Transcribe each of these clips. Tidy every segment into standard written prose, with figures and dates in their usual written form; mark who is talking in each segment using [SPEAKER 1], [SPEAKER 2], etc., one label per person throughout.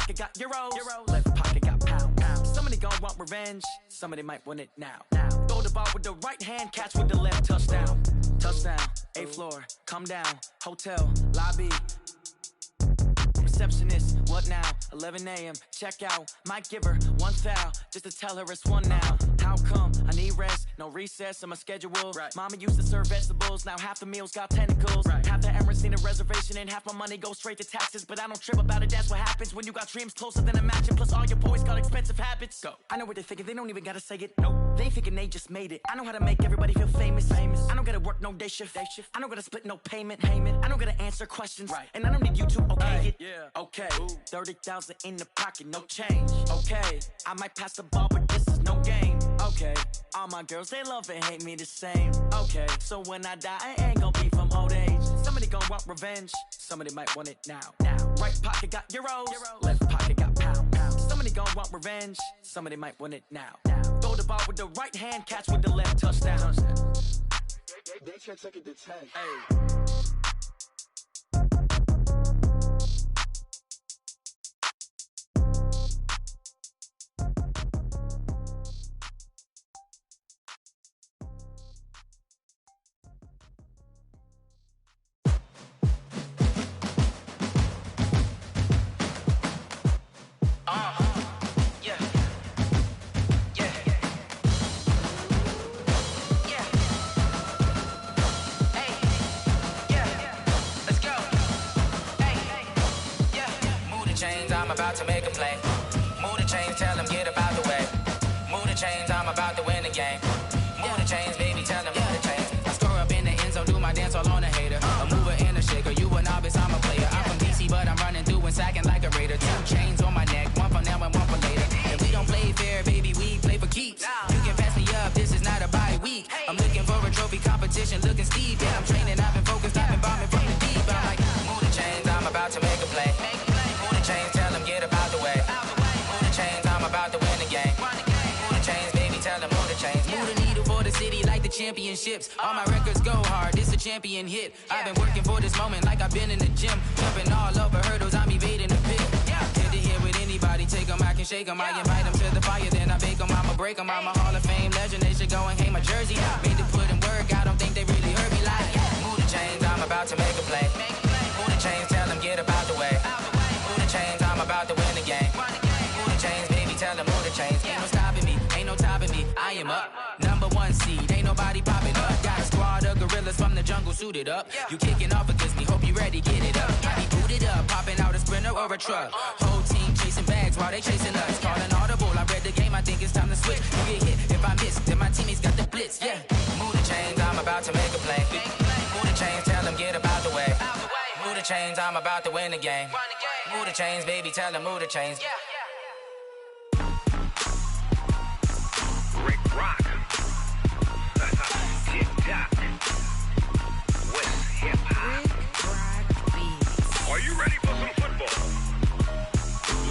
[SPEAKER 1] pocket got euros. Left pocket got pounds. Somebody gon' want revenge. Somebody might want it now. Throw the ball with the right hand, catch with the left. Touchdown. Touchdown. 8th floor. Come down. Hotel. Lobby. Receptionist, what now? 11 a.m. Check out. Might give her one foul just to tell her it's one now. How come? I need rest, no recess in my schedule. Right. Mama used to serve vegetables, now half the meals got tentacles. Right. Half the Emirates need a reservation and half my money goes straight to taxes. But I don't trip about it, that's what happens when you got dreams closer than a match. And plus all your boys got expensive habits. Go. I know what they're thinking, they don't even gotta say it. Nope. They ain't thinking they just made it. I know how to make everybody feel famous. I don't gotta work no day shift. I don't gotta split no payment. I don't gotta answer questions. Right. And I don't need you to okay it. Yeah. Okay, 30,000 in the pocket, no change. Okay, I might pass the ball, but this is no game. Okay, all my girls, they love and hate me the same. Okay, so when I die, I ain't gon' be from old age. Somebody gon' want revenge, somebody might want it now. Right pocket got euros, left pocket got pounds. Somebody gon' want revenge, somebody might want it now. Throw the ball with the right hand, catch with the left. Touchdown.
[SPEAKER 2] They can't take it to 10.
[SPEAKER 1] Hey.
[SPEAKER 3] To make a play. Move the chains, tell them get up out the way. Move the chains, I'm about to win the game. Move the chains, baby, tell them move the chains. I score up in the end zone, do my dance all on a hater. A mover and a shaker, you a novice, I'm a player. I'm from DC, but I'm running through and sacking like a raider. 2 chains on my neck, one for now and one for later. And we don't play fair, baby, we play for keeps. You can pass me up, this is not a bye week. I'm looking for a trophy competition, looking steep. Yeah, I'm training, I've been focused, I've been bombing from the deep. I'm like, move the chains, I'm about to make a play. Move the chains, tell them get up out the way. Move the chains, I'm about to win the game. Move the chains, baby, tell them move the chains. Move the needle for the city like the championships. All my records go hard, this a champion hit. I've been working for this moment like I've been in the gym. Jumping all over hurdles, I'm evading the pit. Get to here with anybody, take them, I can shake them. I invite them to the fire, then I bake them, I'ma break them. I'm a Hall of Fame legend, they should go and hang my jersey. Made to put in work, I don't think they really heard me like. Move the chains, I'm about to make a play. Move the chains, tell them get up out the way. Move the chains, I'm about to win the game. Move the chains, baby, tell them move the chains. Ain't no stopping me, ain't no topping me. I am up, #1 seed, ain't nobody popping up. Got a squad of gorillas from the jungle suited up. You kicking off against me, hope you ready, get it up. I be booted up, popping out a Sprinter or a truck. Whole team chasing bags while they chasing us. Call an audible, I read the game, I think it's time to switch. You get hit, if I miss, then my teammates got the blitz, yeah. Move the chains, I'm about to make a play. Move the chains, tell them get up out the way. Move the chains, I'm about to win the game. Move the chains, baby, tell them move the chains.
[SPEAKER 4] Rick Rock. TikTok. West Hip Hop. Are you ready for some football?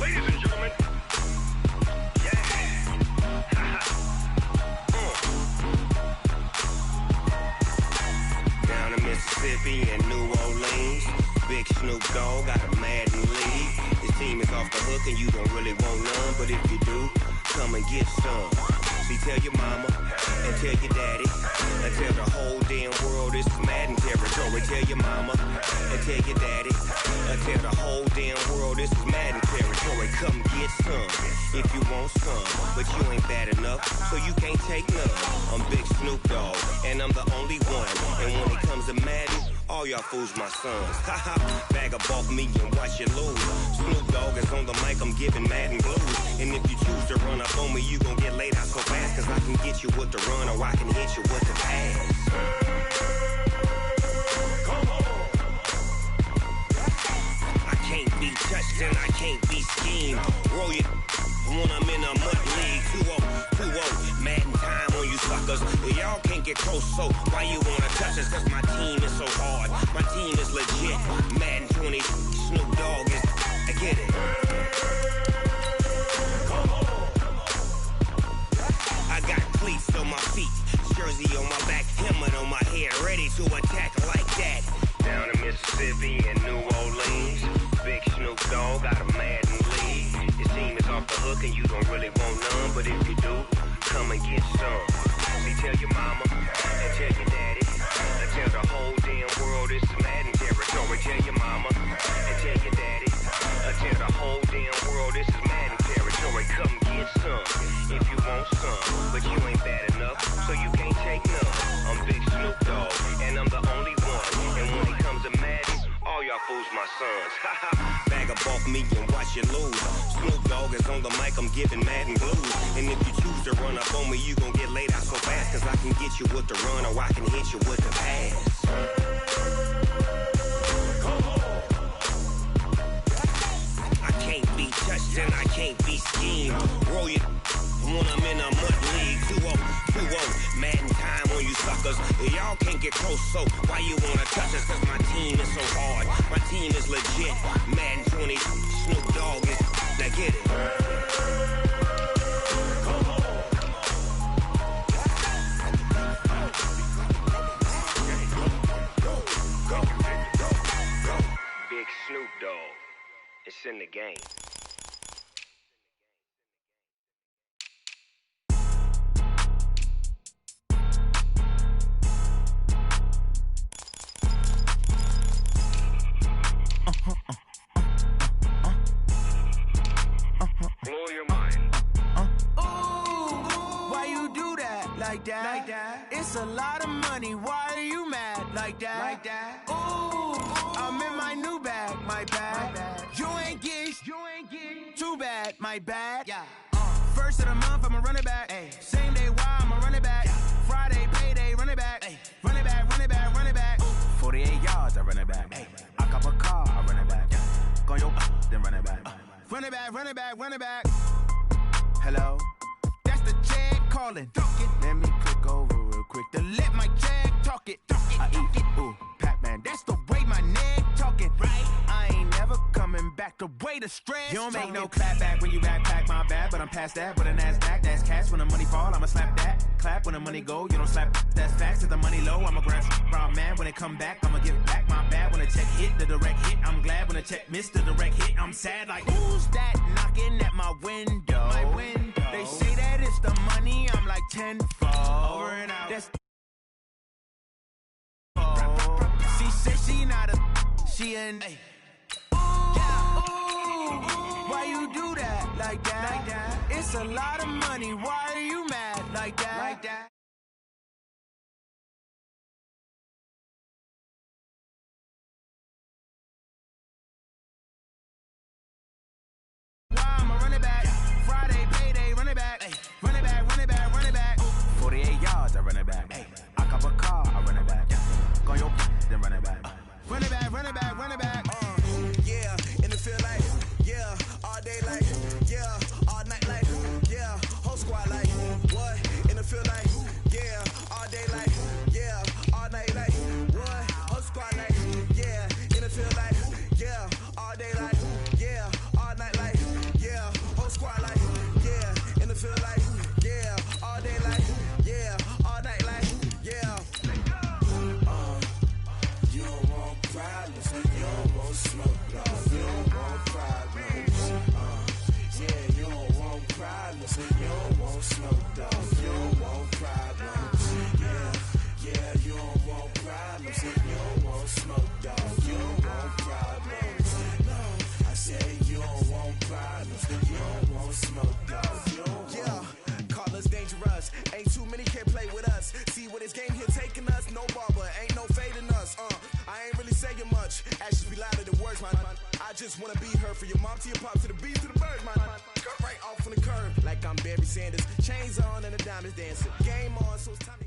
[SPEAKER 4] Ladies and gentlemen. Yeah. Down in Mississippi and New Orleans, Big Snoop Dogg got a Madden league. His team is off the hook and you don't really want none, but if you do, come and get some. See, tell your mama and tell your daddy and tell the whole damn world this is Madden territory. Tell your mama and tell your daddy and tell the whole damn world this is Madden territory. Come get some if you want some, but you ain't bad enough, so you can't take none. I'm Big Snoop Dogg and I'm the only one, and when it comes to Madden, all y'all fools my sons. Haha, bag up off me and watch you lose. Snoop Dogg is on the mic, I'm giving Madden blues. And if you choose to run up on me, you gon' get laid out so fast, cause I can get you with the run or I can hit you with the pass. Come on. I can't be touched and I can't be schemed. Roll it when I'm in a mud league. 2-0, Madden time on you suckers. Y'all can't get close, so why you wanna touch us? Cause my team is so hard, my team is legit. Madden 20, Snoop Dogg is, I get it. Come on. I got cleats on my feet, jersey on my back, helmet on my head, ready to attack like that. Down in Mississippi and New Orleans, Big Snoop Dogg got a Madden league. and you don't really want none, but if you do, come and get some. See, tell your mama and tell your daddy and tell the whole damn world it's Madden territory. Tell your mama and tell your daddy and tell the whole damn world this is Madden territory. Come get some if you want some, but you ain't bad enough, so you can't take none. I'm Big Snoop Dogg, and I'm the only one. And when it comes to Madden, all y'all fools my sons. Bag up off me and watch you lose. Snoop Dogg is on the mic, I'm giving Madden blues. And if you choose to run up on me, you gon' get laid out so fast. Cause I can get you with the run or I can hit you with the pass. I can't be touched and I can't be schemed. Roll you when I'm in a mud league. 2-0, Madden time on you suckers. Y'all can't get close, so why you wanna touch us? Cause my team is so hard, my team is legit. Madden 20, Snoop Dogg is, now get it. Big Snoop Dogg, it's in the game. Blow your mind.
[SPEAKER 1] Ooh, why you do that like that? Like that? It's a lot of money. Why are you mad like that? Like that? Ooh, I'm in my new bag, my bad. You ain't getting too bad, my bad. Yeah. First of the month, I'ma run it back. Ay. Same day, why I'ma run it back. Yeah. Friday, payday, run it back. Ay. Run it back, run it back, run it back. 48 yards, I run it back. Ay. I cop a car, I run it back. Go yo, then run it back. Run it back, run it back, run it back. Hello? That's the jag calling. Let me click over real quick to let my jag talk it. I eat it, ooh, Pac-Man. That's the way my neck talking. Right? I ain't never coming back the way the stress. You don't make no clap back when you backpack, my bad. But I'm past that with a NASDAQ. That's cash when the money fall, I'ma slap that. Clap when the money go, you don't slap. That's facts. If the money low, I'ma grab brown man. When it come back, I'ma give back my bad. When the check hit, the direct hit. I'm glad when the check missed the direct hit. I'm sad like, who's that knocking at my window? My window. They say that it's the money, I'm like tenfold. Over and out. That's she said she not a, she an a. Why you do that like that? Like that? It's a lot of money. Why are you mad like that? Like that? Why I'ma run it back? Friday, payday, run it back. Ay. Run it back, run it back, run it back. 48 yards, I run it back. Ay. I cop a car, I run it back. Go yo, then run it back. Run it back, run it back, run it back.
[SPEAKER 2] Yeah, in the field like, yeah, all day like, yeah, all night like, yeah, whole squad like, what? In the field like, yeah, all day like, yeah, all night like, what? Whole squad like, yeah, in the field like, yeah, all day like, yeah, all night like, yeah, whole squad like, yeah, in the field like, yeah, all day like, yeah, all night like, yeah. You don't want problems, you don't want smoke, you don't want problems. Yeah, you don't want problems, you don't want smoke, dog. You don't want problems. Yeah, you don't want problems, you don't want smoke, dog. You don't want problems. No, I said you don't want problems, you don't want smoke, dog. You don't want. Call us dangerous. Ain't too many can play with us. See what this game here taking us. No barber, ain't no fading us. I ain't really saying much. Actions be louder than words, man. I just wanna be heard. For your mom to your pop to the beat to the birds, man. Cut right off on the curb like I'm Barry Sanders. Chains on and the diamonds dancing. Game on, so it's time to.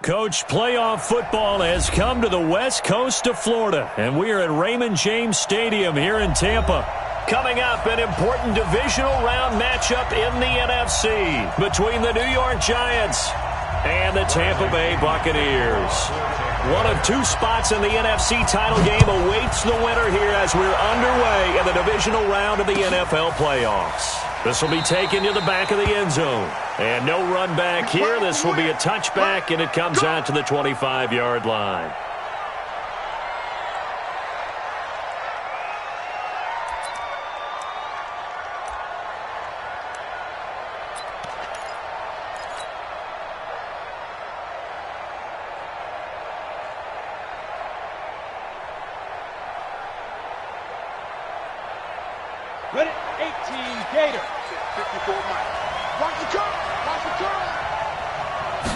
[SPEAKER 5] Coach, playoff football has come to the west coast of Florida, and we are at Raymond James Stadium here in Tampa. Coming up, an important divisional round matchup in the NFC between the New York Giants and the Tampa Bay Buccaneers. One of two spots in the NFC title game awaits the winner here as we're underway in the divisional round of the NFL playoffs. This will be taken to the back of the end zone. And no run back here. This will be a touchback, and it comes out to the 25-yard line.
[SPEAKER 6] Ready? 18 Gator. 54 Mike. Watch the curl. Watch the curl.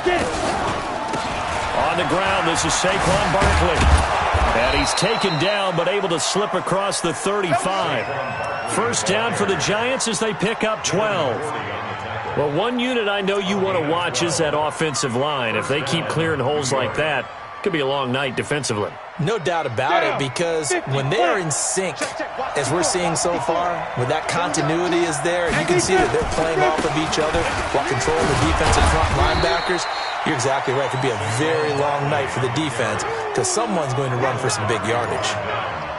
[SPEAKER 6] Get it.
[SPEAKER 5] On the ground, this is Saquon Barkley. And he's taken down, but able to slip across the 35. First down for the Giants as they pick up 12. Well, one unit I know you want to watch is that offensive line. If they keep clearing holes like that, it could be a long night defensively.
[SPEAKER 7] No doubt about it, because when they are in sync, as we're seeing so far, when that continuity is there, and you can see that they're playing off of each other while controlling the defensive front linebackers, you're exactly right. It could be a very long night for the defense because someone's going to run for some big yardage.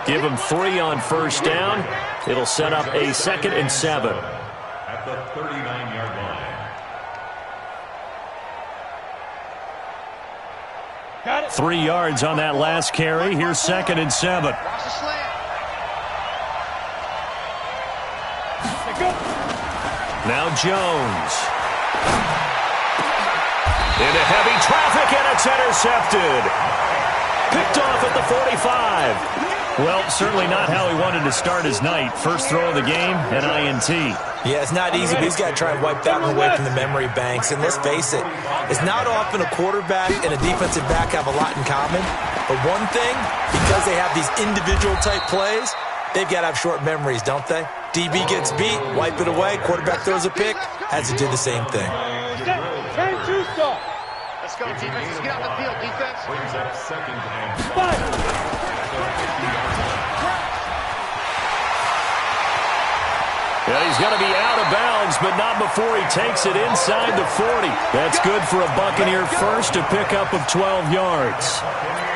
[SPEAKER 5] Give them 3 on first down. It'll set up a 2nd and 7.
[SPEAKER 8] At the 39-yard line.
[SPEAKER 6] Got it.
[SPEAKER 5] 3 yards on that last carry. Here's 2nd and 7.
[SPEAKER 6] Watch the slant.
[SPEAKER 5] Now Jones. Into heavy traffic, and it's intercepted. Picked off at the 45. Well, certainly not how he wanted to start his night. First throw of the game, an INT.
[SPEAKER 7] Yeah, it's not easy, but he's got to try and wipe that one away from the memory banks. And let's face it, it's not often a quarterback and a defensive back have a lot in common. But one thing, because they have these individual type plays, they've got to have short memories, don't they? DB gets beat, wipe it away, quarterback throws a pick, has to do the same thing.
[SPEAKER 6] Let's go, defense. Let's get out the field, defense.
[SPEAKER 8] Brings up 2nd and
[SPEAKER 6] 5.
[SPEAKER 5] Yeah, he's going to be out of bounds, but not before he takes it inside the 40. That's good for a Buccaneer first, a pickup of 12 yards.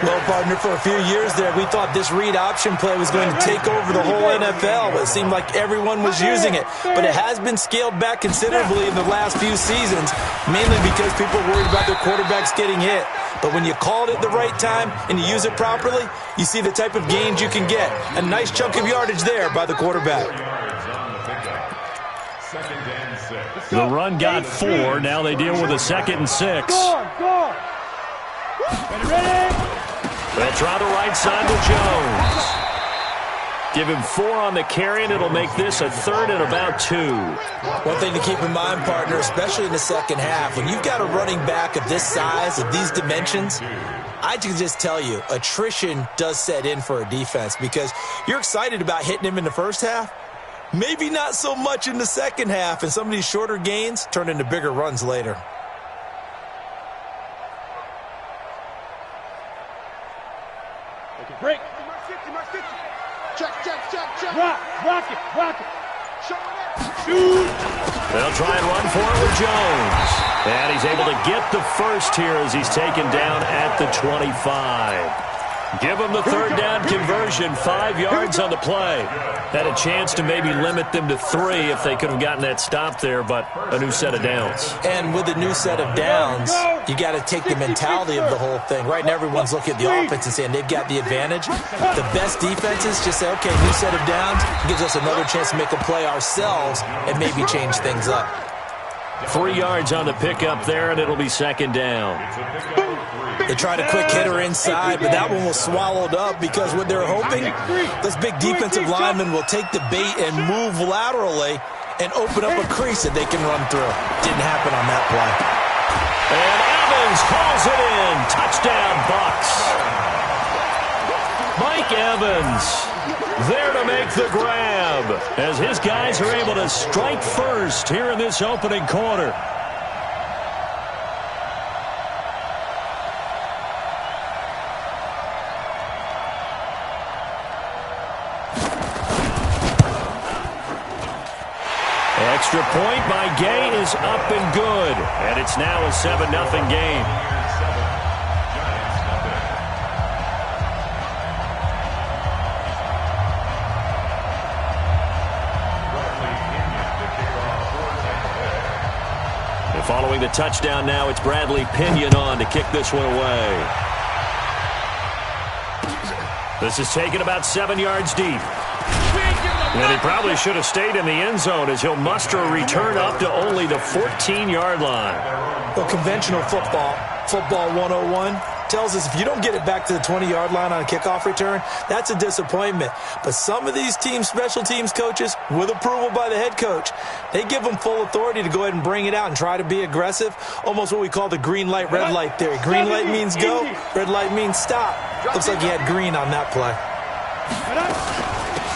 [SPEAKER 7] Well, partner, for a few years there, we thought this read option play was going to take over the whole NFL. It seemed like everyone was using it. But it has been scaled back considerably in the last few seasons, mainly because people are worried about their quarterbacks getting hit. But when you call it at the right time and you use it properly, you see the type of gains you can get. A nice chunk of yardage there by the quarterback.
[SPEAKER 5] The run got 4. Now they deal with a 2nd and 6.
[SPEAKER 6] Go. Ready?
[SPEAKER 5] They'll try the right side to Jones. Give him 4 on the carry, and it'll make this a 3rd and about 2.
[SPEAKER 7] One thing to keep in mind, partner, especially in the second half, when you've got a running back of this size, of these dimensions, I can just tell you, attrition does set in for a defense because you're excited about hitting him in the first half. Maybe not so much in the second half, and some of these shorter gains turn into bigger runs later.
[SPEAKER 6] Break. Check. Rock it. Shoot.
[SPEAKER 5] They'll try and run for it with Jones. And he's able to get the first here as he's taken down at the 25. Give them the 3rd down conversion, 5 yards on the play. Had a chance to maybe limit them to 3 if they could have gotten that stop there, but a new set of downs.
[SPEAKER 7] And with a new set of downs, you got to take the mentality of the whole thing. Right now, everyone's looking at the offense and saying they've got the advantage. The best defenses just say, okay, new set of downs gives us another chance to make a play ourselves and maybe change things up.
[SPEAKER 5] 3 yards on the pickup there, and it'll be 2nd down.
[SPEAKER 7] They tried a quick hitter inside, but that one was swallowed up because what they're hoping, this big defensive lineman will take the bait and move laterally and open up a crease that they can run through. Didn't happen on that play.
[SPEAKER 5] And Evans hauls it in. Touchdown, Bucs. Mike Evans there to make the grab as his guys are able to strike first here in this opening quarter. Extra point by Gay is up and good, and it's now a 7-0 game. And following the touchdown now, it's Bradley Pinion on to kick this one away. This is taken about 7 yards deep. And he probably should have stayed in the end zone as he'll muster a return up to only the 14-yard line.
[SPEAKER 7] Well, conventional football 101, tells us if you don't get it back to the 20-yard line on a kickoff return, that's a disappointment. But some of these special teams coaches, with approval by the head coach, they give them full authority to go ahead and bring it out and try to be aggressive, almost what we call the green light, red light theory. Green light means go, red light means stop. Looks like he had green on that play.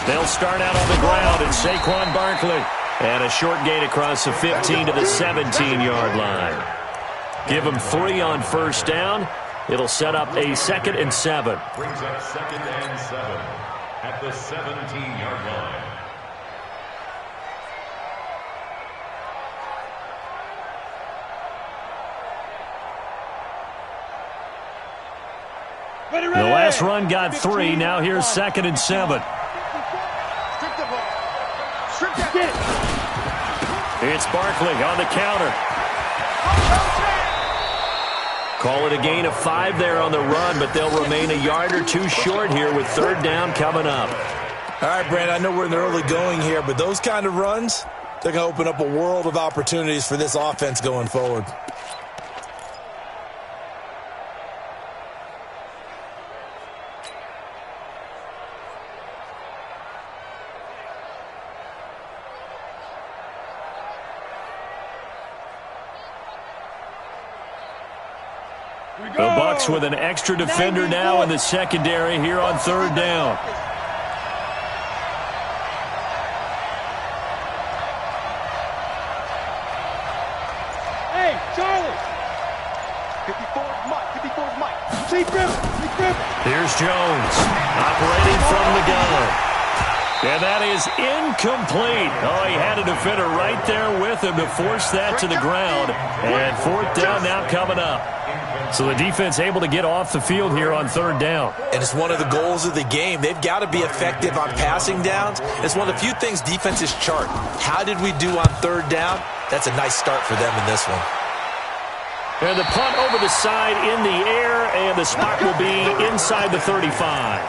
[SPEAKER 5] They'll start out on the ground, and Saquon Barkley. And a short gain across the 15 to the 17-yard line. Give them 3 on first down. It'll set up a 2nd and 7.
[SPEAKER 8] Brings up 2nd and 7 at the 17-yard line.
[SPEAKER 5] The last run got 3. Now here's 2nd and 7. It's Barkley on the counter. Call it a gain of 5 there on the run, but they'll remain a yard or 2 short here with 3rd down coming up.
[SPEAKER 7] All right, Brandon, I know we're in the early going here, but those kind of runs, they're going to open up a world of opportunities for this offense going forward.
[SPEAKER 5] The Bucs with an extra defender now in the secondary here on 3rd down.
[SPEAKER 6] Hey, Charlie! 54's Mike. See Griffin.
[SPEAKER 5] Here's Jones operating from the gun. And that is incomplete. Oh, he had a defender right there with him to force that to the ground. And 4th down now coming up. So the defense able to get off the field here on 3rd down.
[SPEAKER 7] And it's one of the goals of the game. They've got to be effective on passing downs. It's one of the few things defenses chart. How did we do on 3rd down? That's a nice start for them in this one.
[SPEAKER 5] And the punt over the side in the air, and the spot will be inside the 35.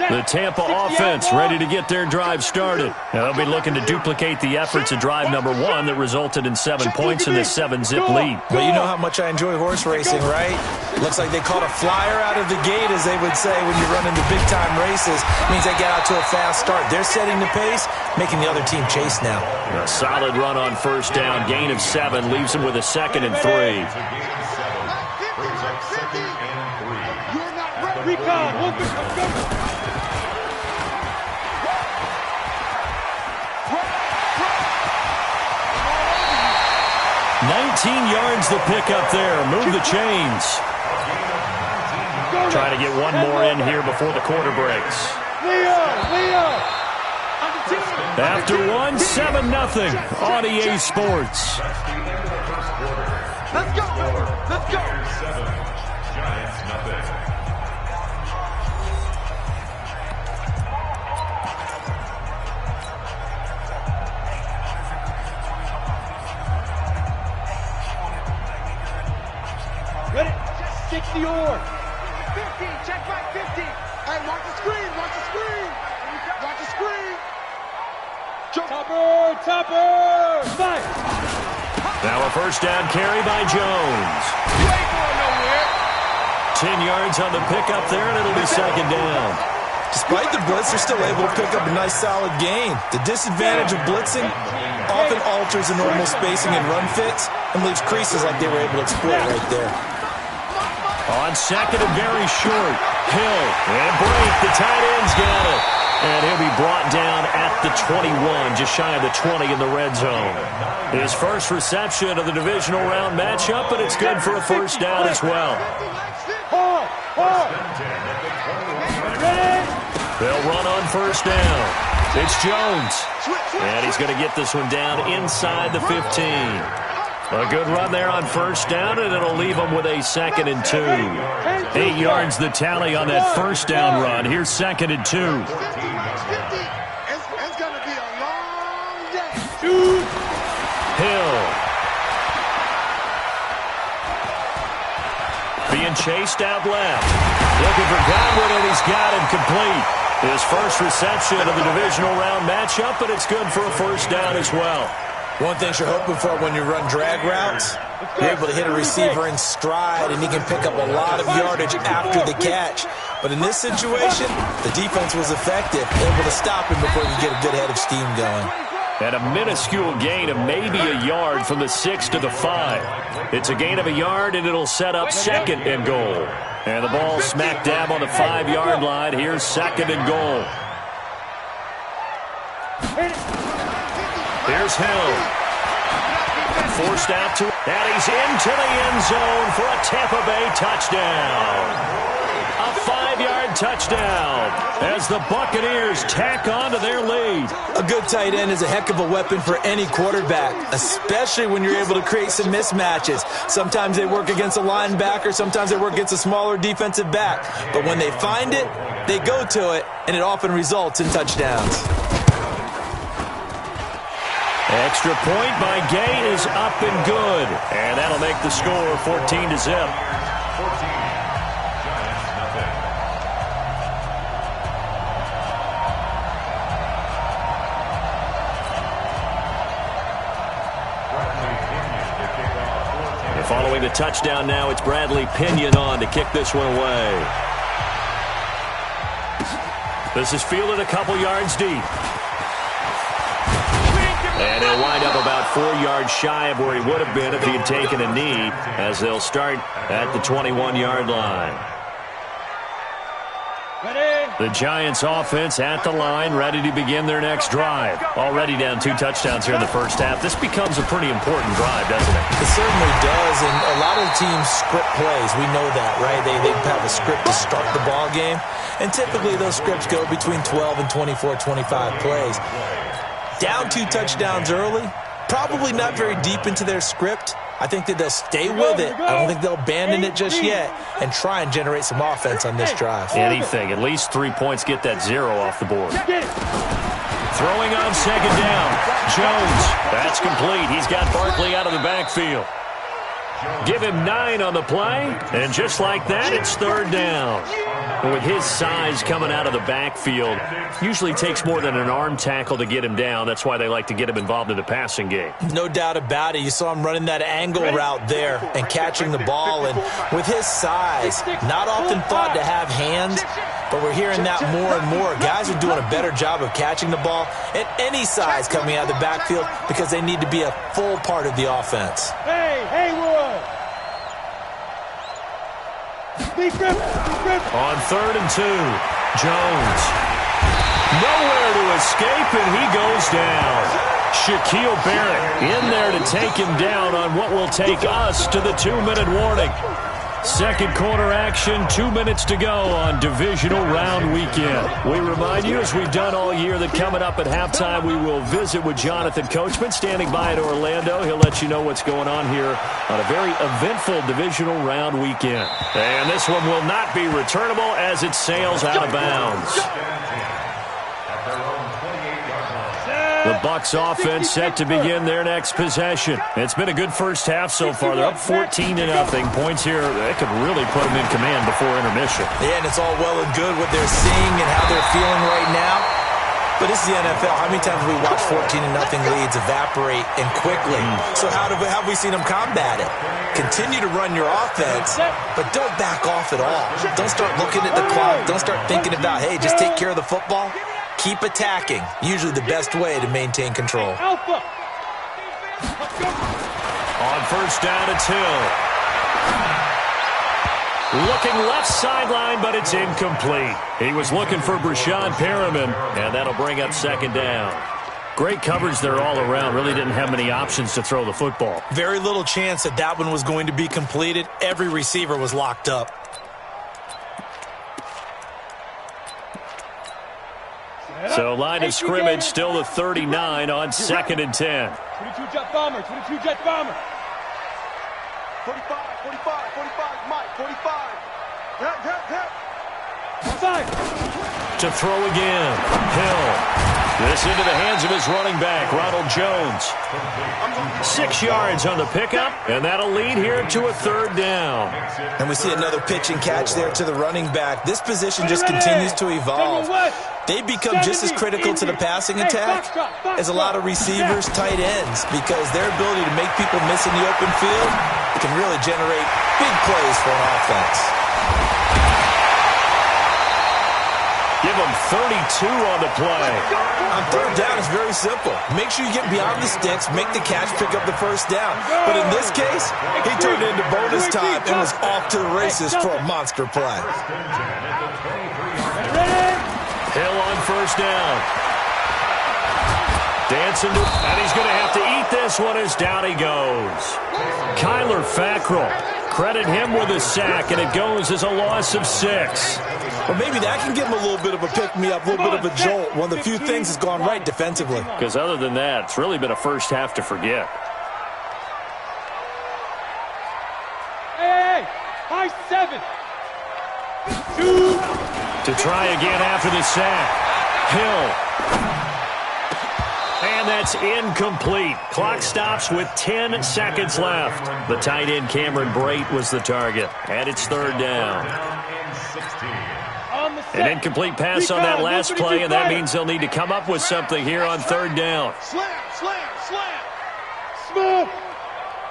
[SPEAKER 5] The Tampa offense ready to get their drive started. Now they'll be looking to duplicate the efforts of drive number 1 that resulted in 7 points in this 7-zip lead.
[SPEAKER 7] But you know how much I enjoy horse racing, right? Looks like they caught a flyer out of the gate, as they would say when you run into big-time races. Means they get out to a fast start. They're setting the pace, making the other team chase now.
[SPEAKER 5] A solid run on first down. Gain of 7 leaves them with a 2nd and 3.
[SPEAKER 6] Recon, open, go.
[SPEAKER 5] 19 yards the pickup there. Move the chains. Trying to get one more in here before the quarter breaks.
[SPEAKER 6] Leo.
[SPEAKER 5] After 1, 7-0 on EA Sports.
[SPEAKER 6] Let's go.
[SPEAKER 8] Giants nothing.
[SPEAKER 6] Ready? 60 or 50. Check back 50. Hey, watch the screen. Watch the screen. Topper. Fight.
[SPEAKER 5] Now a first down carry by Jones.
[SPEAKER 6] You ain't going nowhere.
[SPEAKER 5] 10 yards on the pickup there, and it'll be 2nd down.
[SPEAKER 7] Despite the blitz, they're still able to pick up a nice, solid gain. The disadvantage of blitzing often alters the normal spacing and run fits and leaves creases like they were able to exploit right there.
[SPEAKER 5] On 2nd and very short. Hill and break. The tight end's got it. And he'll be brought down at the 21, just shy of the 20 in the red zone. His first reception of the divisional round matchup, but it's good for a first down as well. They'll run on first down. It's Jones. And he's going to get this one down inside the 15. A good run there on first down, and it'll leave them with a 2nd and 2. 8 yards the tally on that first down run. Here's 2nd and 2.
[SPEAKER 6] It's going to be a long day.
[SPEAKER 5] Hill. Being chased out left. Looking for Godwin, and he's got him complete. His first reception of the divisional round matchup, but it's good for a first down as well.
[SPEAKER 7] One thing you're hoping for when you run drag routes, you're able to hit a receiver in stride, and he can pick up a lot of yardage after the catch. But in this situation, the defense was effective, able to stop him before he could get a good head of steam going.
[SPEAKER 5] And a minuscule gain of maybe a yard from the 6 to the 5. It's a gain of a yard, and it'll set up 2nd and goal. And the ball smack dab on the 5-yard line. Here's 2nd and goal. Here's Hill. Forced out to, and he's into the end zone for a Tampa Bay touchdown. A 5-yard touchdown as the Buccaneers tack on to their lead.
[SPEAKER 7] A good tight end is a heck of a weapon for any quarterback, especially when you're able to create some mismatches. Sometimes they work against a linebacker, sometimes they work against a smaller defensive back. But when they find it, they go to it, and it often results in touchdowns.
[SPEAKER 5] Extra point by Gay is up and good. And that'll make the score 14-0. Following the touchdown now, it's Bradley Pinion on to kick this one away. This is fielded a couple yards deep. And he'll wind up about 4 yards shy of where he would have been if he had taken a knee, as they'll start at the 21-yard line. The Giants offense at the line, ready to begin their next drive. Already down 2 touchdowns here in the first half. This becomes a pretty important drive, doesn't it?
[SPEAKER 7] It certainly does, and a lot of teams script plays. We know that, right? They have a script to start the ball game, and typically those scripts go between 12 and 24, 25 plays. Down 2 touchdowns early, probably not very deep into their script. I think that they'll stay with it. I don't think they'll abandon it just yet and try and generate some offense on this drive.
[SPEAKER 5] Anything. At least 3 points get that 0 off the board. Throwing on 2nd down. Jones. That's complete. He's got Barkley out of the backfield. Give him 9 on the play, and just like that, it's 3rd down. And with his size coming out of the backfield, usually takes more than an arm tackle to get him down. That's why they like to get him involved in the passing game.
[SPEAKER 7] No doubt about it. You saw him running that angle route there and catching the ball. And with his size, not often thought to have hands, but we're hearing that more and more. Guys are doing a better job of catching the ball at any size coming out of the backfield because they need to be a full part of the offense.
[SPEAKER 6] Hey, Haywood!
[SPEAKER 5] On 3rd and 2, Jones. Nowhere to escape, and he goes down. Shaquille Barrett in there to take him down on what will take us to the 2-minute warning. Second quarter action, 2 minutes to go on divisional round weekend. We remind you, as we've done all year, that coming up at halftime, we will visit with Jonathan Coachman, standing by in Orlando. He'll let you know what's going on here on a very eventful divisional round weekend. And this one will not be returnable as it sails out of bounds. The Bucs offense set to begin their next possession. It's been a good first half so far. They're up 14-0. Points here, that could really put them in command before intermission.
[SPEAKER 7] Yeah, and it's all well and good what they're seeing and how they're feeling right now. But this is the NFL. How many times have we watched 14-0 leads evaporate and quickly? So how have we seen them combat it? Continue to run your offense, but don't back off at all. Don't start looking at the clock. Don't start thinking about, hey, just take care of the football. Keep attacking. Usually the best way to maintain control.
[SPEAKER 5] On 1st down, it's Hill. Looking left sideline, but it's incomplete. He was looking for Brashad Perriman, and that'll bring up 2nd down. Great coverage there all around. Really didn't have many options to throw the football.
[SPEAKER 7] Very little chance that one was going to be completed. Every receiver was locked up.
[SPEAKER 5] So line of scrimmage still the 39 on 2nd and 10.
[SPEAKER 6] 22 jet bomber, 22 jet bomber. 45, Mike, 45.
[SPEAKER 5] To throw again, Hill. This into the hands of his running back, Ronald Jones. 6 yards on the pickup, and that'll lead here to a 3rd down.
[SPEAKER 7] And we see another pitch and catch there to the running back. This position just continues to evolve. They become just as critical to the passing attack as a lot of receivers, tight ends, because their ability to make people miss in the open field can really generate big plays for an offense.
[SPEAKER 5] Give them 32 on the play.
[SPEAKER 7] On 3rd down, it's very simple. Make sure you get beyond the sticks, make the catch, pick up the 1st down. But in this case, he turned it into bonus time and was off to the races for a monster play.
[SPEAKER 5] Hill on 1st down. Dancing, and he's going to have to eat this one as down he goes. Kyler Fackrell, credit him with a sack, and it goes as a loss of 6.
[SPEAKER 7] Well, maybe that can give him a little bit of a pick-me-up, a little bit of a jolt. One of the few things that's gone right defensively.
[SPEAKER 5] Because other than that, it's really been a first half to forget.
[SPEAKER 6] Hey, high 7. 2.
[SPEAKER 5] To try again after the sack. Hill. And that's incomplete. Clock stops with 10 seconds left. The tight end Cameron Brate was the target. And it's 3rd down. An incomplete pass on that last play, and that means they'll need to come up with something here on 3rd down.
[SPEAKER 6] Slam, slam, slam. Smith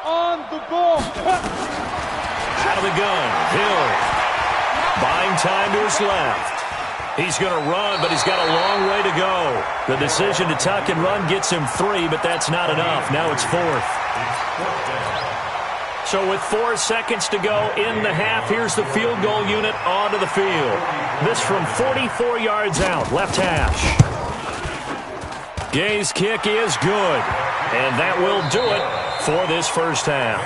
[SPEAKER 6] on the ball.
[SPEAKER 5] Out of the gun. Hill. Buying time to his left. He's going to run, but he's got a long way to go. The decision to tuck and run gets him 3, but that's not enough. Now it's 4th. So with 4 seconds to go in the half, here's the field goal unit onto the field. This from 44 yards out, left hash. Gay's kick is good, and that will do it for this first half.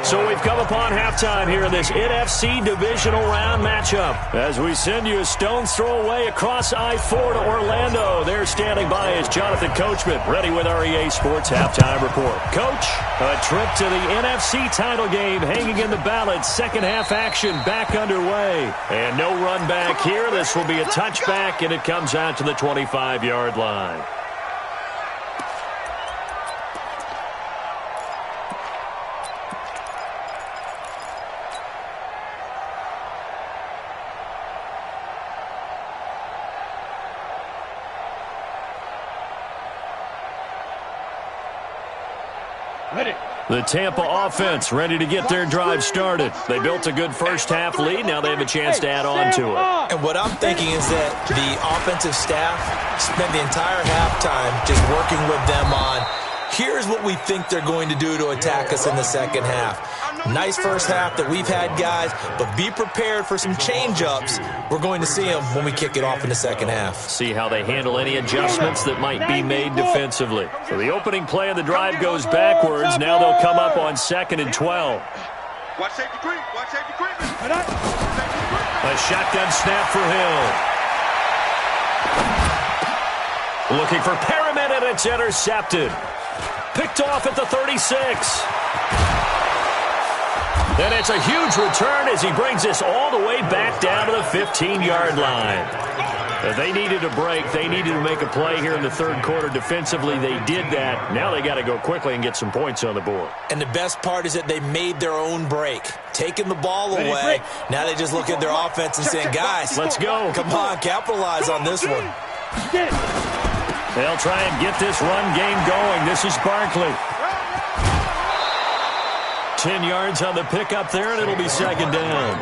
[SPEAKER 5] So we've come upon halftime here in this NFC divisional round matchup. As we send you a stone's throw away across I-4 to Orlando. There standing by is Jonathan Coachman, ready with our EA Sports halftime report. Coach, a trip to the NFC title game hanging in the balance. Second half action back underway. And no run back here. This will be a touchback, and it comes out to the 25-yard line. The Tampa offense ready to get their drive started. They built a good first half lead. Now they have a chance to add on to it.
[SPEAKER 7] And what I'm thinking is that the offensive staff spent the entire halftime just working with them on, here's what we think they're going to do to attack us in the second half. Nice first half that we've had, guys, but be prepared for some change-ups. We're going to see them when we kick it off in the second half.
[SPEAKER 5] See how they handle any adjustments that might be made defensively. So the opening play of the drive goes backwards. Now they'll come up on 2nd and 12.
[SPEAKER 6] Watch safety creep. Watch safety creep.
[SPEAKER 5] A shotgun snap for Hill. Looking for Perriman, and it's intercepted. Picked off at the 36. And it's a huge return as he brings this all the way back down to the 15-yard line. They needed a break. They needed to make a play here in the third quarter defensively. They did that. Now they got to go quickly and get some points on the board.
[SPEAKER 7] And the best part is that they made their own break. Taking the ball away. Now they just look at their offense and saying, guys,
[SPEAKER 5] let's go.
[SPEAKER 7] Come on, capitalize on this one.
[SPEAKER 5] They'll try and get this run game going. This is Barkley. 10 yards on the pickup there, and it'll be second down.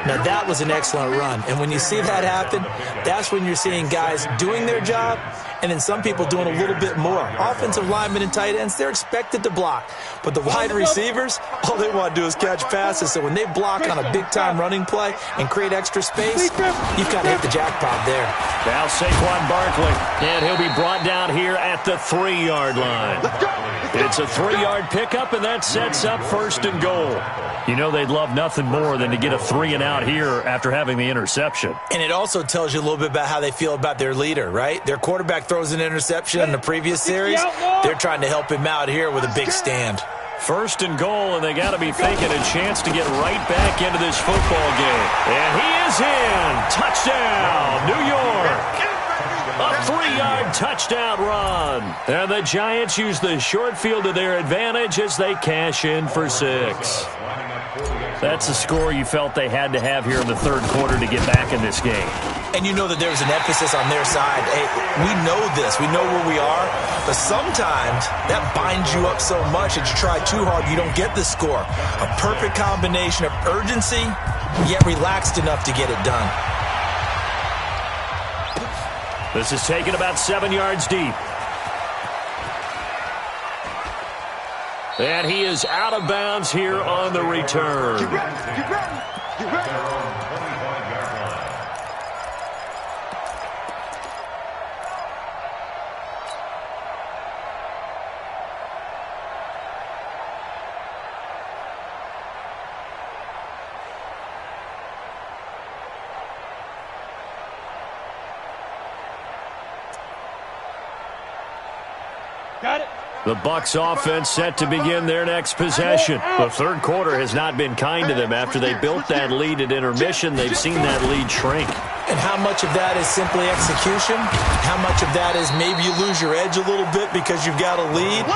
[SPEAKER 7] Now, that was an excellent run. And when you see that happen, that's when you're seeing guys doing their job and then some people doing a little bit more. Offensive linemen and tight ends, they're expected to block. But the wide receivers, all they want to do is catch passes. So when they block on a big-time running play and create extra space, you've got to hit the jackpot there.
[SPEAKER 5] Now Saquon Barkley, and he'll be brought down here at the 3-yard line. It's a 3-yard pickup, and that sets up first and goal. You know they'd love nothing more than to get a 3-and-out here after having the interception.
[SPEAKER 7] And it also tells you a little bit about how they feel about their leader, right? Their quarterback throws an interception in the previous series. They're trying to help him out here with a big stand.
[SPEAKER 5] First and goal, and they got to be thinking a chance to get right back into this football game. And he is in. Touchdown, New York. A 3-yard touchdown And the Giants use the short field to their advantage as they cash in for 6. That's a score you felt they had to have here in the third quarter to get back in this game.
[SPEAKER 7] And you know that there's an emphasis on their side. Hey, we know this. We know where we are. But sometimes that binds you up so much that you try too hard, you don't get the score. A perfect combination of urgency, yet relaxed enough to get it done.
[SPEAKER 5] This is taken about 7 yards deep. And he is out of bounds here on the return.
[SPEAKER 6] Get ready, get ready, get ready. Got it.
[SPEAKER 5] The Bucs offense set to begin their next possession. The third quarter has not been kind to them. After they built that lead at intermission, they've seen that lead shrink.
[SPEAKER 7] And how much of that is simply execution? How much of that is maybe you lose your edge a little bit because you've got a lead?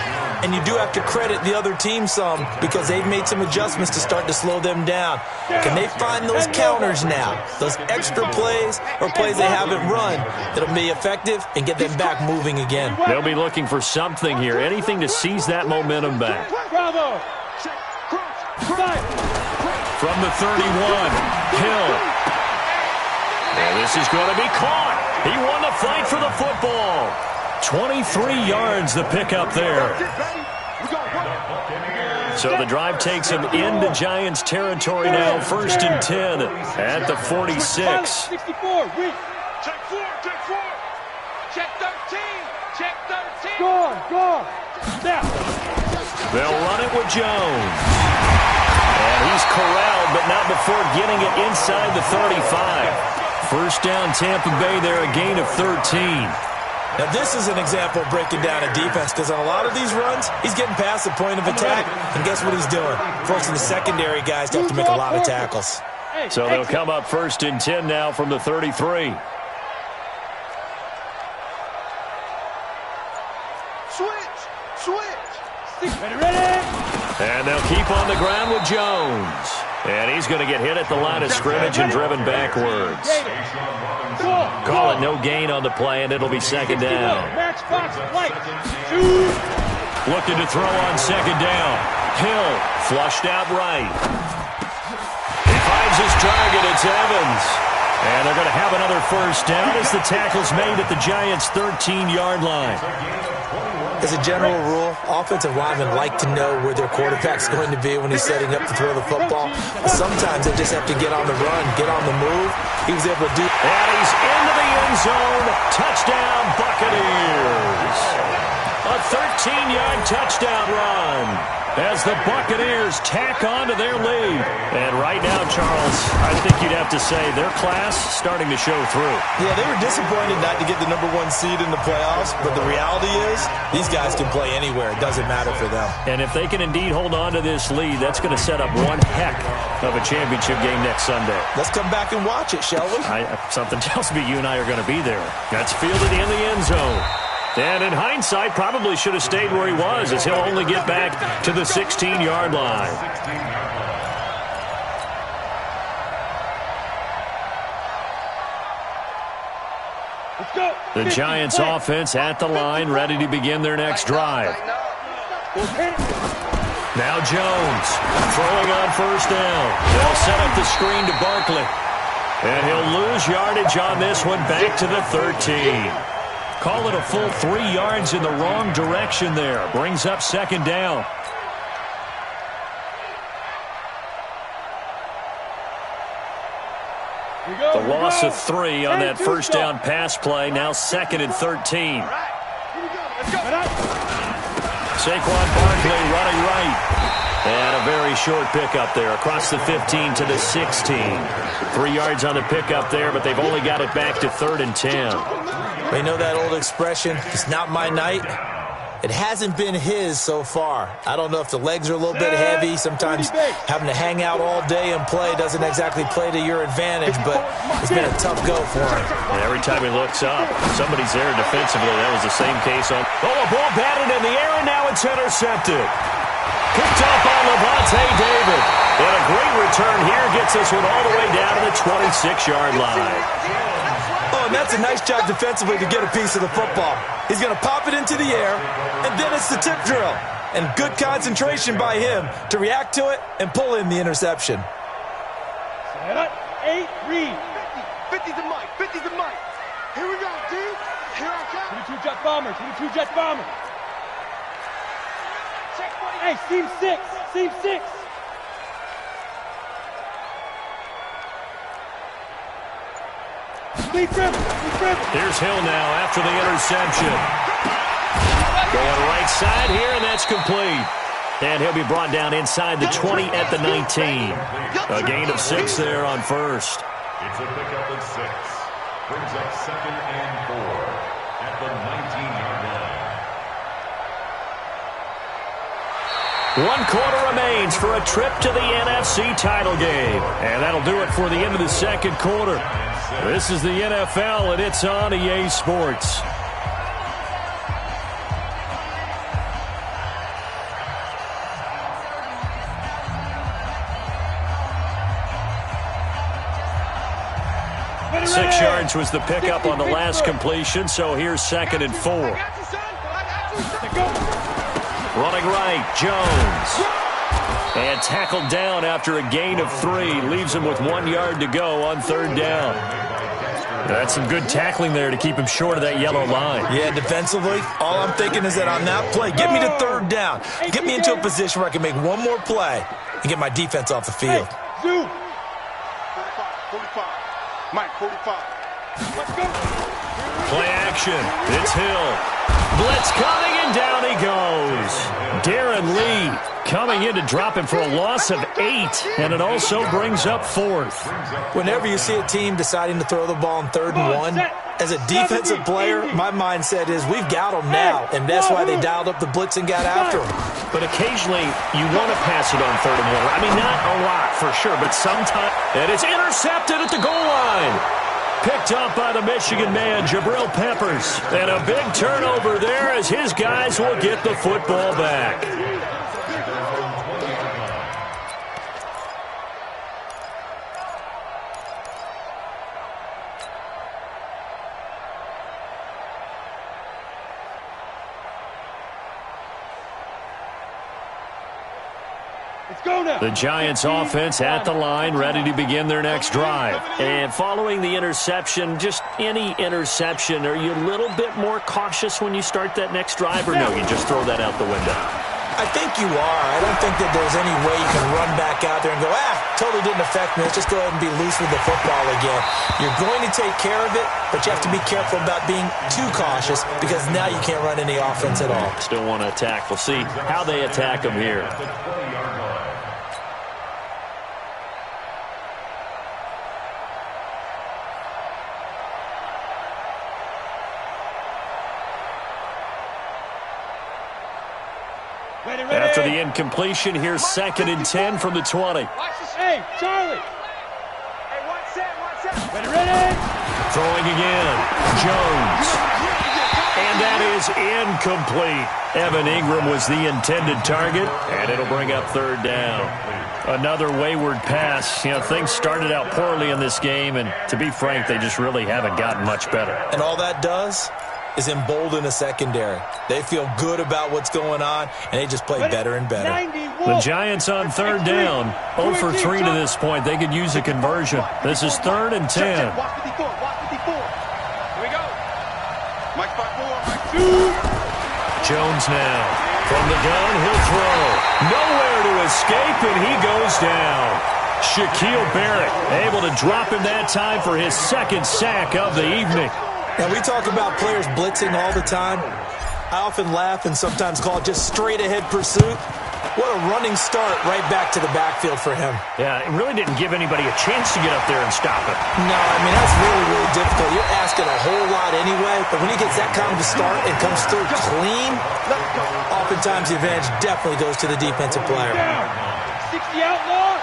[SPEAKER 7] And you do have to credit the other team some because they've made some adjustments to start to slow them down. Can they find those counters now, those extra plays or plays they haven't run that'll be effective and get them back moving again?
[SPEAKER 5] They'll be looking for something here, anything to seize that momentum back.
[SPEAKER 6] Bravo.
[SPEAKER 5] From the 31, Hill. And this is going to be caught. He won the fight for the football. 23 yards the pickup there. So the drive takes him into Giants territory now. 1st and 10 at the 46.
[SPEAKER 6] 64. Check 4, check 4. Check 13. Check 13. Go. Snap.
[SPEAKER 5] They'll run it with Jones. And he's corralled, but not before getting it inside the 35. First down, Tampa Bay there, a gain of 13.
[SPEAKER 7] Now, this is an example of breaking down a defense because on a lot of these runs, he's getting past the point of attack, and guess what he's doing? Forcing the secondary guys to have to make a lot of tackles.
[SPEAKER 5] So they'll come up 1st and 10 now from the 33.
[SPEAKER 6] Switch. Ready.
[SPEAKER 5] And they'll keep on the ground with Jones. And he's going to get hit at the line of scrimmage and driven backwards. Call it no gain on the play, and it'll be 2nd down. Looking to throw on 2nd down. Hill flushed out right. He finds his target. It's Evans. And they're going to have another first down as the tackle's made at the Giants' 13-yard line.
[SPEAKER 7] As a general rule, offensive linemen like to know where their quarterback's going to be when he's setting up to throw the football. But sometimes they just have to get on the run, get on the move. He was able to do that.
[SPEAKER 5] And he's into the end zone. Touchdown, Buccaneers. A 13-yard touchdown run as the Buccaneers tack on to their lead. And right now, Charles, I think you'd have to say their class starting to show through.
[SPEAKER 7] Yeah, they were disappointed not to get the #1 seed in the playoffs, but the reality is these guys can play anywhere. It doesn't matter for them.
[SPEAKER 5] And if they can indeed hold on to this lead, that's going to set up one heck of a championship game next Sunday.
[SPEAKER 7] Let's come back and watch it, shall we?
[SPEAKER 5] Something tells me you and I are going to be there. That's fielded in the end zone. And in hindsight, probably should have stayed where he was, as he'll only get back to the 16-yard line. The Giants offense at the line, ready to begin their next drive. Now Jones throwing on 1st down. They'll set up the screen to Barkley. And he'll lose yardage on this one, back to the 13. Call it a full 3 yards in the wrong direction there. Brings up 2nd down. The loss of 3 on that 1st down pass play. Now 2nd and 13. Saquon Barkley running right. And a very short pickup there across the 15 to the 16. 3 yards on the pickup there, but they've only got it back to 3rd and 10.
[SPEAKER 7] They know that old expression, it's not my night. It hasn't been his so far. I don't know if the legs are a little bit heavy. Sometimes having to hang out all day and play doesn't exactly play to your advantage, but it's been a tough go for him.
[SPEAKER 5] And every time he looks up, somebody's there defensively. That was the same case on... Oh, a ball batted in the air, and now it's intercepted. Picked up on Levante David. And a great return here gets this one all the way down to the 26-yard line.
[SPEAKER 7] Oh, and that's a nice job defensively to get a piece of the football. He's going to pop it into the air, and then it's the tip drill. And good concentration by him to react to it and pull in the interception.
[SPEAKER 6] Set up, 8, read. 50's the mic, 50's the mic. Here we go, D. Here I come. 22 jet bombers, 22 jet bombers. Hey, seam 6, seam 6.
[SPEAKER 5] Here's Hill now after the interception. Going right side here, and that's complete. And he'll be brought down inside the 20 at the 19. A gain of 6 there on first.
[SPEAKER 8] It's a pickup of 6. Brings up 2nd and 4 at the 19-yard line.
[SPEAKER 5] 1 quarter remains for a trip to the NFC title game. And that'll do it for the end of the second quarter. This is the NFL, and it's on EA Sports.
[SPEAKER 6] Ready.
[SPEAKER 5] 6 yards was the pickup on the last completion, so here's 2nd and 4. Running right, Jones. And tackled down after a gain of 3. Leaves him with 1 yard to go on 3rd down. That's some good tackling there to keep him short of that yellow line.
[SPEAKER 7] Yeah, defensively, all I'm thinking is that on that play, get me to 3rd down. Get me into a position where I can make one more play and get my defense off the field.
[SPEAKER 6] Hey, zoom. 45. Mike, 45. Let's go.
[SPEAKER 5] Play action. It's Hill. Blitz coming, and down he goes. Darren Lee coming in to drop him for a loss of 8, and it also brings up 4th.
[SPEAKER 7] Whenever you see a team deciding to throw the ball on 3rd and 1, as a defensive player, my mindset is we've got them now, and that's why they dialed up the blitz and got after them.
[SPEAKER 5] But occasionally, you want to pass it on 3rd and 1. I mean, not a lot for sure, but sometimes. And it's intercepted at the goal line. Picked up by the Michigan man, Jabril Peppers. And a big turnover there as his guys will get the football back. The Giants offense at the line, ready to begin their next drive. And following the interception, just any interception, are you a little bit more cautious when you start that next drive, or no, you just throw that out the window?
[SPEAKER 7] I think you are. I don't think that there's any way you can run back out there and go, totally didn't affect me. Let's just go ahead and be loose with the football again. You're going to take care of it, but you have to be careful about being too cautious because now you can't run any offense at all.
[SPEAKER 5] Still want to attack. We'll see how they attack them here. After the incompletion, here's 2nd and 10 from the 20.
[SPEAKER 6] Hey, Charlie. Hey, one set. Ready.
[SPEAKER 5] Throwing again. Jones. And that is incomplete. Evan Ingram was the intended target, and it'll bring up 3rd down. Another wayward pass. You know, things started out poorly in this game, and to be frank, they just really haven't gotten much better.
[SPEAKER 7] And all that does is embolden a secondary. They feel good about what's going on, and they just play better and better.
[SPEAKER 5] The Giants on 3rd down. 0 for 3 to this point. They could use a conversion. This is 3rd and 10.
[SPEAKER 6] Watch 54. Here we go. Mike 5-4.
[SPEAKER 5] Jones now. From the gun, he'll throw. Nowhere to escape, and he goes down. Shaquille Barrett able to drop him that time for his 2nd sack of the evening.
[SPEAKER 7] Now, we talk about players blitzing all the time. I often laugh and sometimes call it just straight-ahead pursuit. What a running start right back to the backfield for him.
[SPEAKER 5] Yeah, it really didn't give anybody a chance to get up there and stop it.
[SPEAKER 7] No, I mean, that's really, really difficult. You're asking a whole lot anyway right, but when he gets that kind of a start and comes through clean, oftentimes the advantage definitely goes to the defensive player.
[SPEAKER 6] 60 outlaw.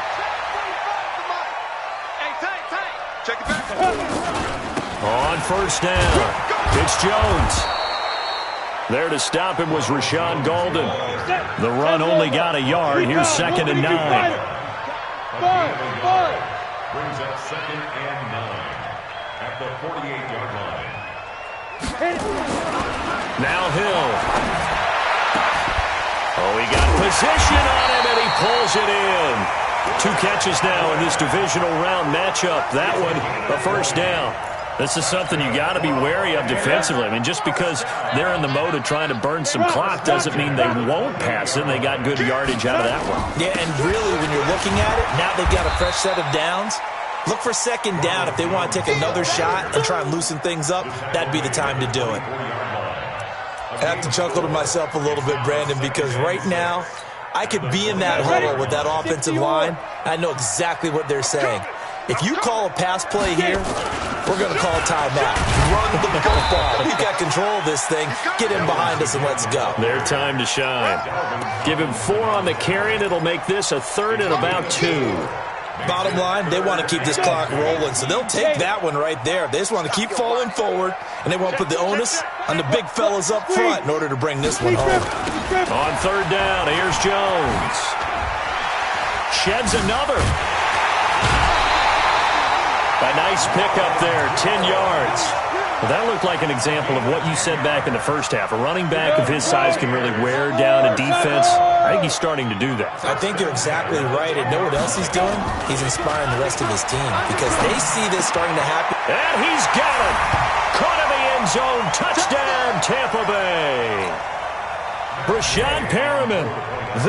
[SPEAKER 2] Check it back.
[SPEAKER 5] On first down, it's Jones. There to stop him was Rashawn Golden. The run only got a yard. Here's 2nd and 9.
[SPEAKER 8] Brings up 2nd and 9 at the 48-yard line.
[SPEAKER 5] Now Hill. Oh, he got position on him, and he pulls it in. 2 catches now in this divisional round matchup. That one, a first down. This is something you got to be wary of defensively. I mean, just because they're in the mode of trying to burn some clock doesn't mean they won't pass it. And they got good yardage out of that one.
[SPEAKER 7] Yeah, and really, when you're looking at it, now they've got a fresh set of downs. Look for 2nd down. If they want to take another shot and try and loosen things up, that'd be the time to do it. I have to chuckle to myself a little bit, Brandon, because right now, I could be in that huddle with that offensive line. I know exactly what they're saying. If you call a pass play here, we're going to call a timeout. Run the football. We've got control of this thing. Get in behind us and let's go.
[SPEAKER 5] Their time to shine. Give him 4 on the carry, and it'll make this a 3rd and about 2.
[SPEAKER 7] Bottom line, they want to keep this clock rolling, so they'll take that one right there. They just want to keep falling forward, and they want to put the onus on the big fellas up front in order to bring this one home.
[SPEAKER 5] On 3rd down, here's Jones. Sheds another. A nice pickup there, 10 yards. Well, that looked like an example of what you said back in the first half. A running back of his size can really wear down a defense. I think he's starting to do that.
[SPEAKER 7] I think you're exactly right. And know what else he's doing? He's inspiring the rest of his team because they see this starting to happen.
[SPEAKER 5] And he's got it. Caught in the end zone. Touchdown, Tampa Bay. Brashad Perriman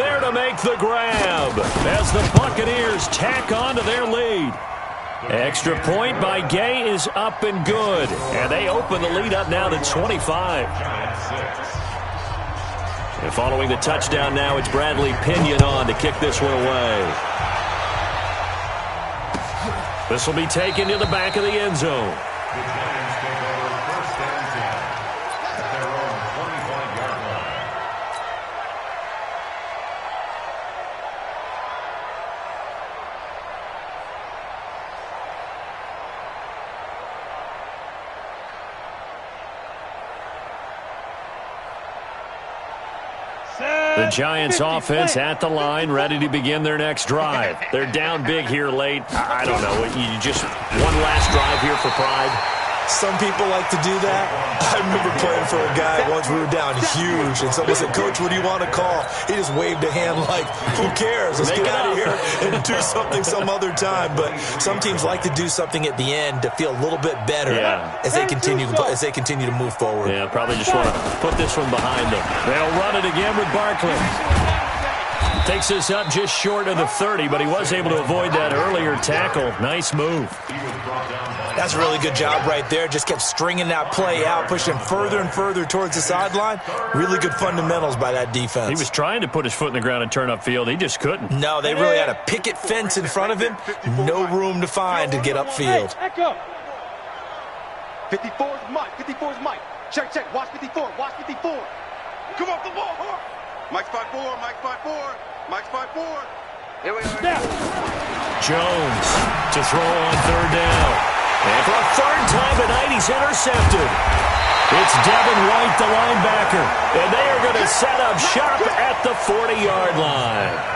[SPEAKER 5] there to make the grab as the Buccaneers tack on to their lead. Extra point by Gay is up and good. And they open the lead up now to 25. And following the touchdown now, it's Bradley Pinion on to kick this one away. This will be taken to the back of the end zone.
[SPEAKER 8] The Giants take over 1st and 10 at their own 25-yard line.
[SPEAKER 5] The Giants offense at the line, ready to begin their next drive. They're down big here late. I don't know. You just one last drive here for pride.
[SPEAKER 7] Some people like to do that. I remember playing for a guy once we were down huge, and someone said, "Coach, what do you want to call?" He just waved a hand like, who cares? Let's get out of here and do something some other time. But some teams like to do something at the end to feel a little bit better as they continue to move forward.
[SPEAKER 5] Yeah, probably just want to put this one behind them. They'll run it again with Barkley. Takes this up just short of the 30, but he was able to avoid that earlier tackle. Nice move.
[SPEAKER 7] That's a really good job right there. Just kept stringing that play out, pushing further and further towards the sideline. Really good fundamentals by that defense.
[SPEAKER 5] He was trying to put his foot in the ground and turn upfield. He just couldn't.
[SPEAKER 7] No, they really had a picket fence in front of him. No room to find to get upfield.
[SPEAKER 6] 54's Mike. 54's Mike. Check, check. Watch 54. Watch 54. Come off the ball.
[SPEAKER 2] Mike spot 4. Mike spot 4. Mike spot 4. Here we are.
[SPEAKER 5] Jones to throw on 3rd down. And for a 3rd time tonight, he's intercepted. It's Devin White, the linebacker. And they are going to set up shop at the 40-yard line.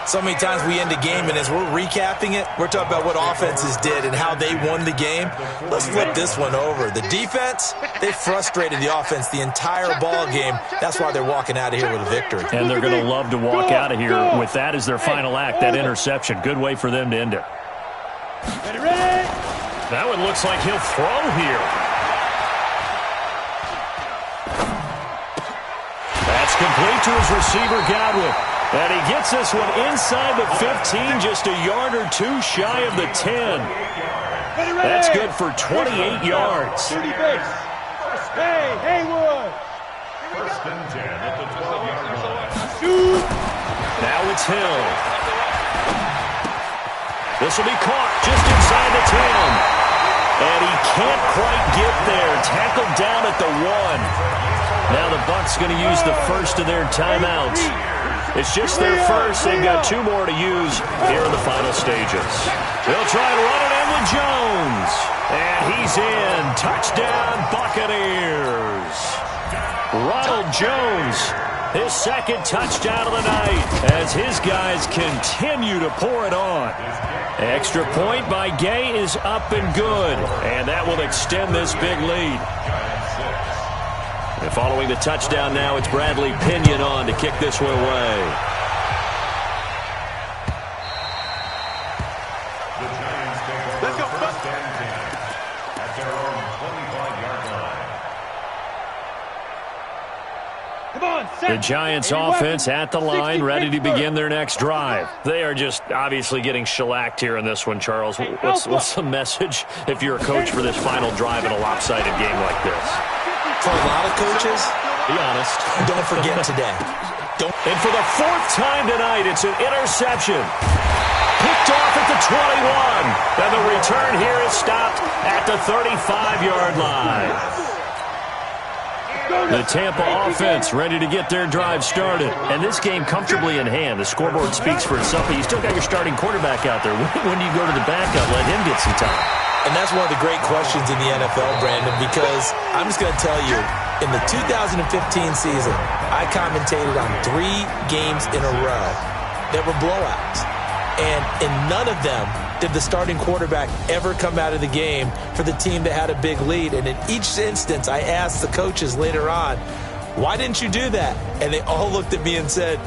[SPEAKER 7] So many times we end a game, and as we're recapping it, we're talking about what offenses did and how they won the game. Let's flip this one over. The defense, they frustrated the offense the entire ball game. That's why they're walking out of here with a victory.
[SPEAKER 5] And they're going to love to walk out of here with that as their final act, that interception. Good way for them to end it.
[SPEAKER 6] Ready?
[SPEAKER 5] That one looks like he'll throw here. That's complete to his receiver, Godwin. And he gets this one inside the 15, just a yard or two shy of the 10. That's good for 28 yards.
[SPEAKER 6] Hey, Haywood.
[SPEAKER 8] 1st and 10 at the 12-yard line.
[SPEAKER 5] Now it's Hill. This will be caught just inside the 10. And he can't quite get there. Tackled down at the 1. Now the Bucs going to use the first of their timeouts. It's just their first. They've got 2 more to use here in the final stages. They'll try and run it in with Jones. And he's in. Touchdown, Buccaneers. Ronald Jones, his second touchdown of the night as his guys continue to pour it on. Extra point by Gay is up and good. And that will extend this big lead. And following the touchdown now, it's Bradley Pinion on to kick this one away.
[SPEAKER 8] The Giants take over first and 10 at their own 25-yard line.
[SPEAKER 6] Come on, set.
[SPEAKER 5] The Giants offense at the line, ready to begin their next drive. They are just obviously getting shellacked here in this one, Charles. What's the message if you're a coach for this final drive in a lopsided game like this?
[SPEAKER 7] For a lot of coaches,
[SPEAKER 5] be honest,
[SPEAKER 7] don't forget today.
[SPEAKER 5] And for the 4th time tonight, it's an interception. Picked off at the 21. And the return here is stopped at the 35-yard line. The Tampa offense ready to get their drive started. And this game comfortably in hand. The scoreboard speaks for itself, but you still got your starting quarterback out there. When do you go to the backup, let him get some time?
[SPEAKER 7] And that's one of the great questions in the NFL, Brandon, because I'm just going to tell you, in the 2015 season, I commentated on 3 games in a row that were blowouts. And in none of them did the starting quarterback ever come out of the game for the team that had a big lead. And in each instance, I asked the coaches later on, why didn't you do that? And they all looked at me and said,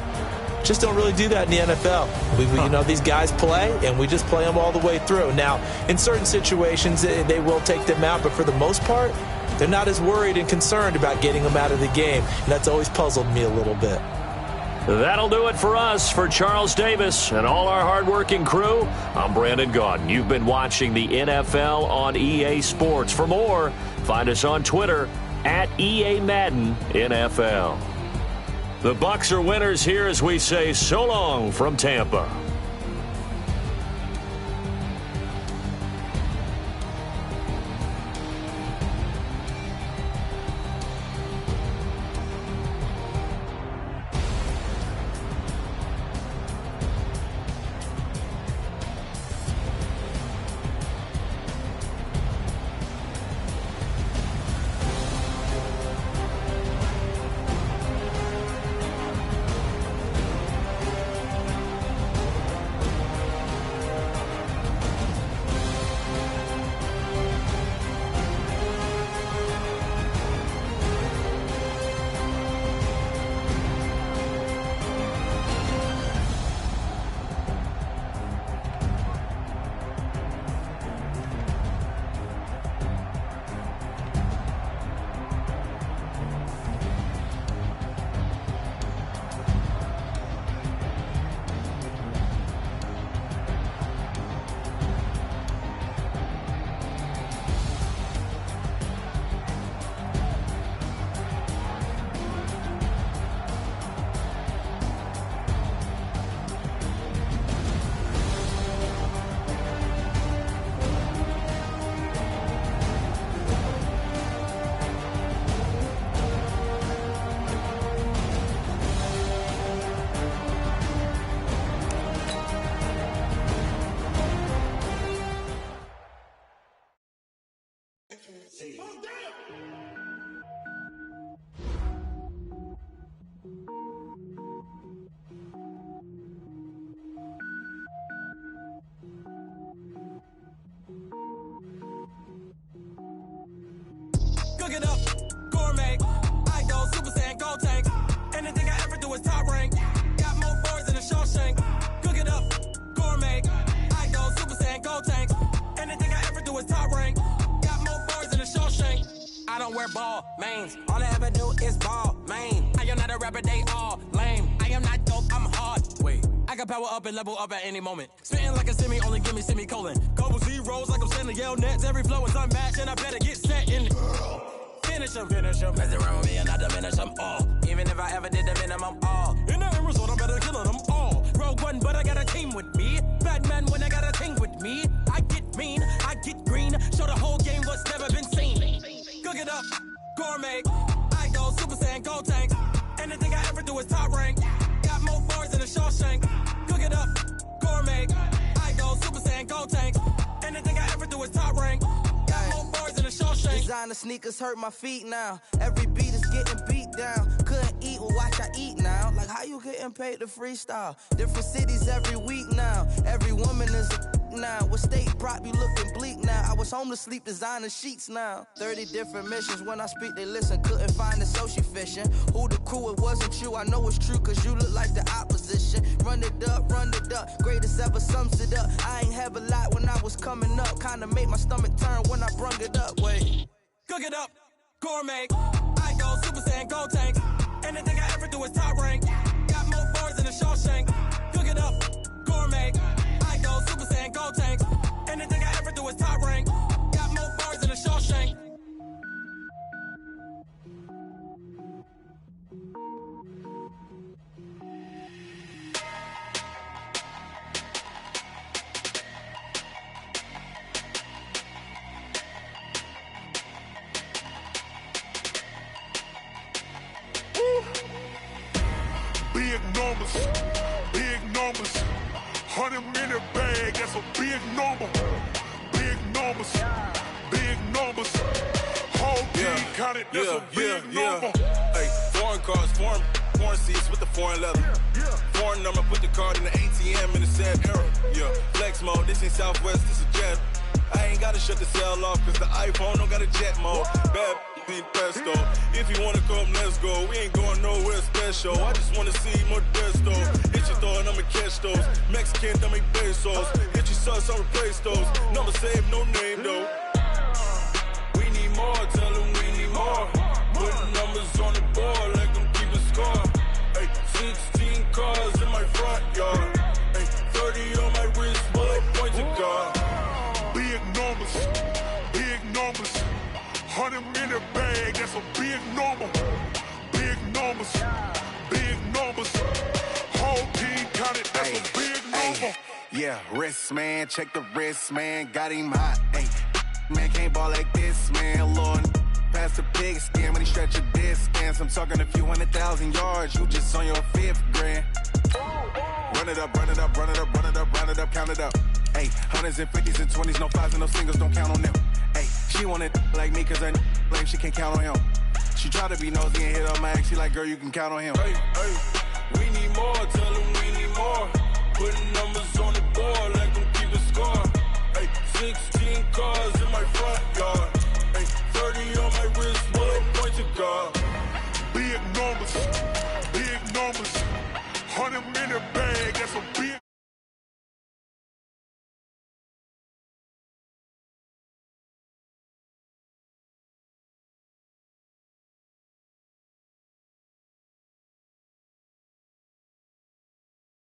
[SPEAKER 7] just don't really do that in the NFL. You know, these guys play, and we just play them all the way through. Now, in certain situations, they will take them out, but for the most part, they're not as worried and concerned about getting them out of the game. And that's always puzzled me a little bit.
[SPEAKER 5] That'll do it for us. For Charles Davis and all our hardworking crew, I'm Brandon Gaudin. You've been watching the NFL on EA Sports. For more, find us on Twitter at EA Madden NFL. The Bucs are winners here as we say so long from Tampa.
[SPEAKER 9] Cook it up, gourmet. I go Super Saiyan, gold tank. Anything I ever do is top rank. Got more boards than a Shawshank. Cook it up, gourmet. I go Super Saiyan, gold tank. Anything I ever do is top rank. Got more boards than a Shawshank. I don't wear ball mains. All I ever do is ball main. I am not a rapper, they all lame. I am not dope, I'm hard. Wait, I can power up and level up at any moment. Spitting like a semi, only give me semicolon. Couple zeros like I'm sending yell nets. Every flow is unmatched and I better get set in. Finish them. Mess around with me and I diminish them all. Even if I ever did the minimum all. In the end result, I'm better killing them all. Rogue One, but I got a team with me. Batman when I got a team with me. I get mean, I get green. Show the whole gourmet. I go Super Saiyan, go tank. Anything I ever do is top rank. Got more bars than a Shawshank. Cook it up, gourmet. I go Super Saiyan, go tank. Anything I ever do is top rank. Got more bars than a Shawshank.
[SPEAKER 10] Designer sneakers hurt my feet now. Every beat is getting beat down. Couldn't eat, well watch I eat now. Like how you getting paid to freestyle? Different cities every week now. Every woman is a now. What state prop you looking bleak now? I was home to sleep designer sheets now. 30 different missions. When I speak they listen. Couldn't find it so she fishing. Who the crew? It wasn't you. I know it's true cause you look like the opposition. Run it up, greatest ever sums it up. I ain't have a lot when I was coming up. Kinda made my stomach turn when I brung it up. Wait.
[SPEAKER 9] Cook it up, gourmet. I go Super Saiyan, go tank. Anything I ever do is top rank. Got more bars than a Shawshank. Cook it up, gourmet. I go Super Saiyan, go tank. Anything I ever do is top rank. Got more bars than a Shawshank.
[SPEAKER 11] Big numbers, 100-minute bag, that's a big number. Big numbers, whole team counted, that's a big number.
[SPEAKER 12] Hey, foreign cars, foreign seats with the foreign leather. Foreign number, put the card in the ATM in the sad era. Yeah, flex mode, this ain't Southwest, this is jet. I ain't gotta shut the cell off, cause the iPhone don't got a jet mode. Bad be pesto. If you wanna come, let's go. We ain't going nowhere special. I just wanna see more desto. Hit your throw and I'ma catch those. Mexican, dummy pesos. Hit your sus, I'll replace those. Number save, no name though. We need more, tell them we need more. Put numbers on the board, let them keep a score. Hey, 16 cars in my front yard. Hey, 30 on my wrist, bullet point to God.
[SPEAKER 11] Big numbers, 100-minute bag, that's a big number. Big numbers, whole team counted, that's a big number.
[SPEAKER 13] Yeah, wrist man, check the wrist man, got him hot. Ay, man can't ball like this, man. Lord, past the pig skin when he stretch your distance. I'm talking a few 100,000 yards, you just on your 5th grand. Run it up, count it up. Ay, hundreds and 50s and 20s, no 5s and no singles, don't count on them. Ay, she want it like me cause I like she can't count on him. She try to be nosy and hit on my ex, she like girl you can count on him.
[SPEAKER 12] Hey, we need more, tell them we need more. Putting numbers